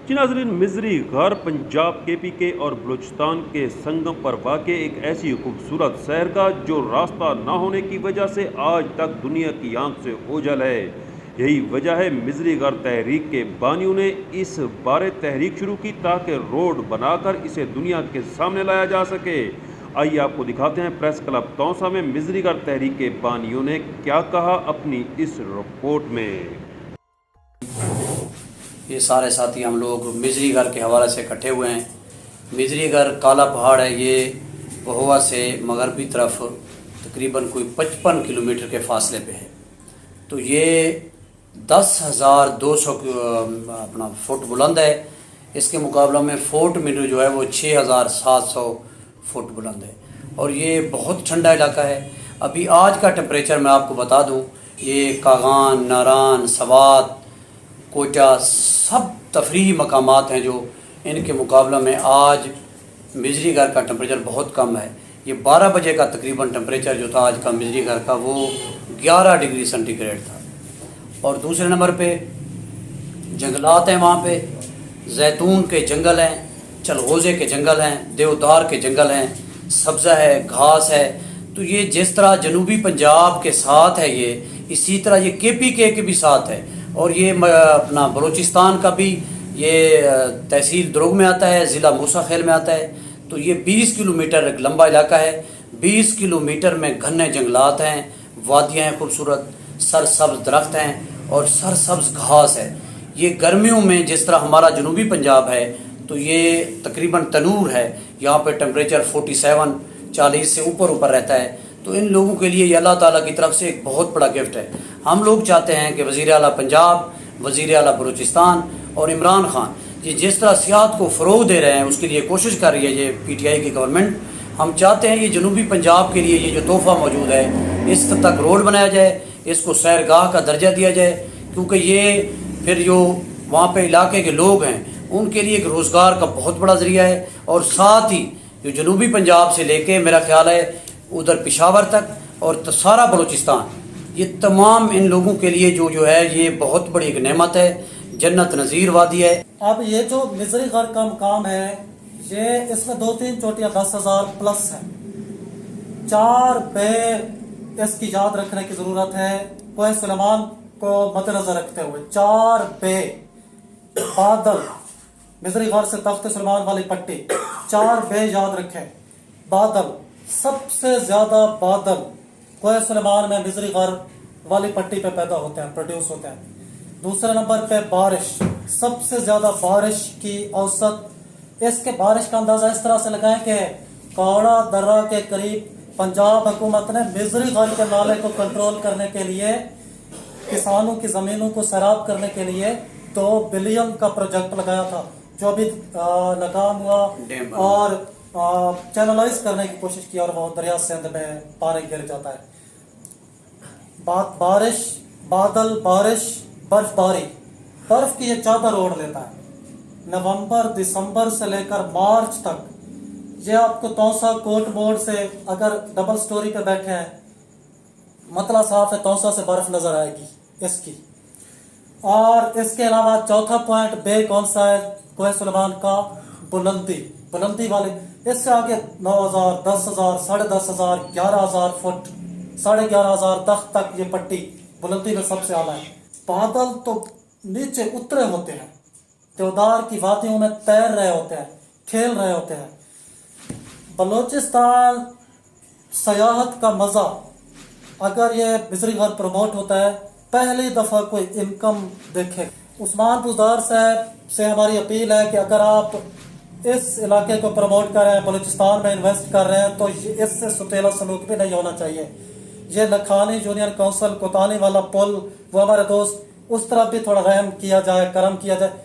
جی ناظرین، مزری غار پنجاب KPK اور بلوچستان کے سنگم پر واقع ایک ایسی خوبصورت شہر کا جو راستہ نہ ہونے کی وجہ سے آج تک دنیا کی آنکھ سے اوجھل ہے۔ یہی وجہ ہے مزری غار تحریک کے بانیوں نے اس بار تحریک شروع کی تاکہ روڈ بنا کر اسے دنیا کے سامنے لایا جا سکے۔ آئیے آپ کو دکھاتے ہیں پریس کلب تونسا میں مزری غار تحریک کے بانیوں نے کیا کہا اپنی اس رپورٹ میں۔ یہ سارے ساتھی ہم لوگ مزری غار کے حوالے سے اکٹھے ہوئے ہیں۔ مزری غار کالا پہاڑ ہے، یہ بہوا سے مغربی طرف تقریباً کوئی 55 کلومیٹر کے فاصلے پہ ہے۔ تو یہ 10,200 فٹ بلند ہے۔ اس کے مقابلہ میں فورٹ منر جو ہے وہ 6,700 فٹ بلند ہے، اور یہ بہت ٹھنڈا علاقہ ہے۔ ابھی آج کا ٹمپریچر میں آپ کو بتا دوں، یہ کاغان، ناران، سوات، کوئٹہ سب تفریحی مقامات ہیں جو ان کے مقابلہ میں آج مزری غار کا ٹمپریچر بہت کم ہے۔ یہ 12 بجے کا تقریباً ٹمپریچر جو تھا آج کا مزری غار کا، وہ 11 ڈگری سینٹی گریڈ تھا۔ اور دوسرے نمبر پہ جنگلات ہیں، وہاں پہ زیتون کے جنگل ہیں، چلغوزے کے جنگل ہیں، دیودار کے جنگل ہیں، سبزہ ہے، گھاس ہے۔ تو یہ جس طرح جنوبی پنجاب کے ساتھ ہے، یہ اسی طرح یہ KPK کے بھی ساتھ ہے، اور یہ اپنا بلوچستان کا بھی یہ تحصیل دروگ میں آتا ہے، ضلع موسیٰ خیل میں آتا ہے۔ تو یہ 20 کلومیٹر ایک لمبا علاقہ ہے۔ 20 کلومیٹر میں گھنے جنگلات ہیں، وادیاں ہیں خوبصورت، سرسبز درخت ہیں اور سرسبز گھاس ہے۔ یہ گرمیوں میں جس طرح ہمارا جنوبی پنجاب ہے تو یہ تقریباً تنور ہے، یہاں پہ ٹمپریچر 40 سے اوپر رہتا ہے۔ تو ان لوگوں کے لیے یہ اللہ تعالیٰ کی طرف سے ایک بہت بڑا گفٹ ہے۔ ہم لوگ چاہتے ہیں کہ وزیر اعلیٰ پنجاب، وزیر اعلیٰ بلوچستان اور عمران خان یہ جس طرح سیاحت کو فروغ دے رہے ہیں، اس کے لیے کوشش کر رہی ہے یہ PTI کی گورنمنٹ۔ ہم چاہتے ہیں یہ جنوبی پنجاب کے لیے یہ جو تحفہ موجود ہے، اس تک روڈ بنایا جائے، اس کو سیرگاہ کا درجہ دیا جائے، کیونکہ یہ پھر جو وہاں پہ علاقے کے لوگ ہیں ان کے لیے ایک روزگار کا بہت بڑا ذریعہ ہے۔ اور ساتھ ہی جو جنوبی پنجاب سے لے کے میرا خیال ہے ادھر پشاور تک اور سارا بلوچستان، یہ تمام ان لوگوں کے لیے جو ہے یہ بہت بڑی ایک نعمت ہے، جنت نظیر وادی ہے۔ اب یہ جو مزری غار کا مقام ہے، یہ اس میں 2-3 چوٹیاں 10,000 پلس ہیں۔ 4 بے اس کی یاد رکھنے کی ضرورت ہے، کوہ سلیمان کو مد نظر رکھتے ہوئے 4 بے بادل، مزری غار سے تخت سلیمان والی پٹی 4 بے یاد رکھیں۔ بادل سب سے زیادہ بادل کوہ سلیمان میں مزری غار والی پٹی پہ پیدا ہوتے ہیں، پروڈیوس ہوتے ہیں۔ دوسرے نمبر پہ بارش، سب سے زیادہ بارش کی اوسط، اس کے بارش کا اندازہ اس طرح سے لگائیں کہ کوڑا درہ کے قریب پنجاب حکومت نے مزری غار کے نالے کو کنٹرول کرنے کے لیے، کسانوں کی زمینوں کو سیراب کرنے کے لیے 2 بلین کا پروجیکٹ لگایا تھا، جو ابھی ناکام ہوا، اور چینلائز کرنے کی کوشش کی، اور وہ دریا سندھ میں پانی گر جاتا ہے۔ بارش، بادل، بارش، برف باری، برف کی یہ چادر اوڑھ لیتا ہے۔ نومبر، دسمبر سے لے کر مارچ تک یہ آپ کو تونسا کوٹ موڑ سے اگر ڈبل سٹوری پہ بیٹھے ہیں، مطلع صاف ہے، تونسا سے برف نظر آئے گی اس کی۔ اور اس کے علاوہ چوتھا پوائنٹ بے کون سا ہے کوہ سلیمان کا؟ بلندی والے، اس سے آگے 9,000، 10,000، 10,500، 11,000 فٹ، 11,500 تک یہ پٹی بلندی میں سب سے اعلیٰ ہے۔ بادل تو نیچے اترے ہوتے ہیں، دیودار کی وادیوں میں تیر رہے ہوتے ہیں، کھیل رہے ہوتے ہیں۔ بلوچستان سیاحت کا مزہ، اگر یہ مزری غار پروموٹ ہوتا ہے، پہلی دفعہ کوئی انکم دیکھے۔ عثمان بزدار صاحب سے ہماری اپیل ہے کہ اگر آپ اس علاقے کو پروموٹ کر رہے ہیں، بلوچستان میں انویسٹ کر رہے ہیں، تو اس سے ستیلا سلوک بھی نہیں ہونا چاہیے۔ یہ لکھانی یونین کونسل کوتانی والا پل، وہ ہمارے دوست، اس طرف بھی تھوڑا رحم کیا جائے، کرم کیا جائے۔